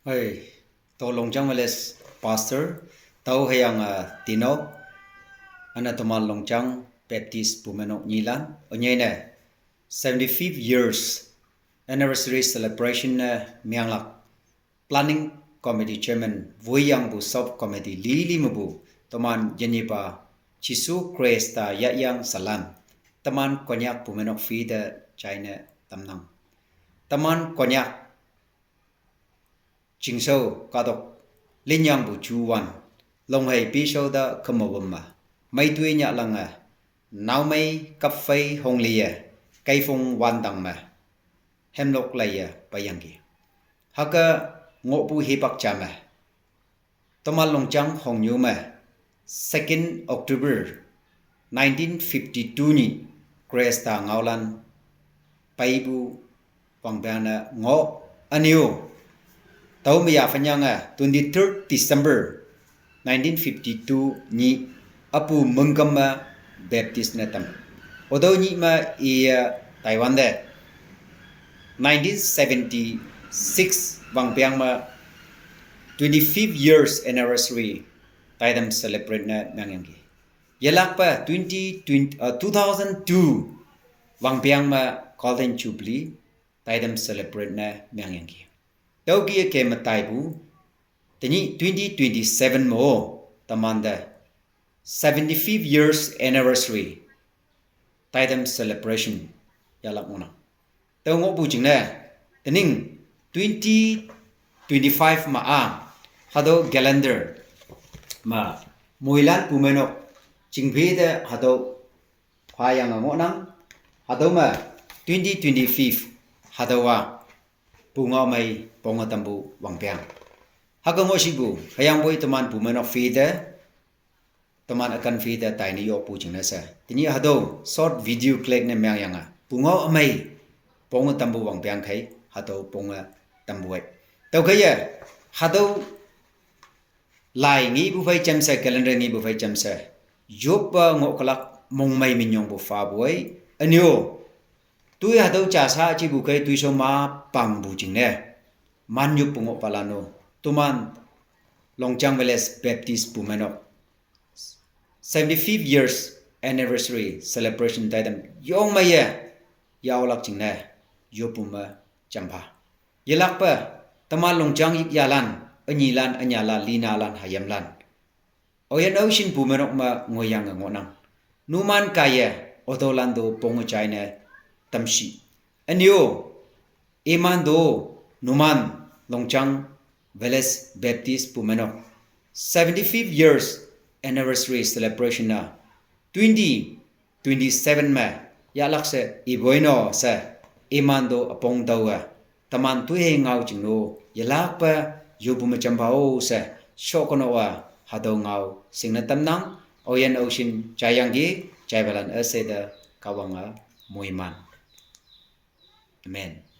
Hey, to longjang veles pastor, tau hayang tino, ana tomal longjang Baptist Bumenok Nilan, onyene 75 years anniversary celebration mianglak planning committee chairman Voyang Bu sub committee Lili Mubu toman Geneva Chisu Kresta Yayang Salam taman konyak Bumenok Fida China Tamnang taman konyak chính sâu cá độc linh nhang bù chu wan long hay pi sâu da khamo bầm mấy tuổi nhạ lăng nấu mấy cà phê hồng lìa cây phong wan đằng hem lộc lầy bayang kì haka ngộ bu hi bạc cha tomal long chang hong nyu 2nd October 1952 ni Kresta ngaulan paibu pangbana ngộ anio tau maya fanyanga 23rd December 1952 ni apu mengkama Baptist natam odo ni ma i Taiwan de 1976 bang piang ma 25 years anniversary taidam celebrate na nangyanggi yalak pa 2002 bang piang ma golden jubilee taidam celebrate na nangyanggi Tauki ke mataibu tani 2027 mo tamanda 75 years anniversary taidam celebration yalak muna tau ngo bu jingna taning 2025 ma hado calendar ma muilan pumenok jingbe hado khayang ngo nang hado ma 2025 hado wa bunga mai ponga tambu wangpiang hakango sibu hayang boy teman bumen of feeder teman akan feeder tiny yo pu jingna sa tini hado short video clip ne myang yanga bunga mai ponga tambu wangpiang khai hado ponga tambu wai tau khaya hado lai ngi bu phai cham sa calendar ngi bu phai cham sa yop ngo kalak mong mai minyong bu fa boy anyo tôi hà đâu trả sa chỉ bù cây tôi số má bằng bù chừng nè man nhục bùng ngọc palano tuman Longjang Veles Baptist Bumenok 75 years anniversary celebration taidam yong maya yaw lak ching nè yopuma champa yelak pa taman Longjang yik yalan anyilan anyala linalan hayamlan oyan ocean Bumenok ma ngoyang ngonang numan kaya odolando pongo china tamshi anyo emando numan Longjang Veles Baptist Bumenok 75 years anniversary celebration na 2027 ma yalak se iboino sa emando apong dawa taman tuhe ngau jingno yalak pa yobuma chambao sa shokono wa hado ngau singna tamnang oyan ocean chayangi chaibalan aseda kawanga muiman Amen.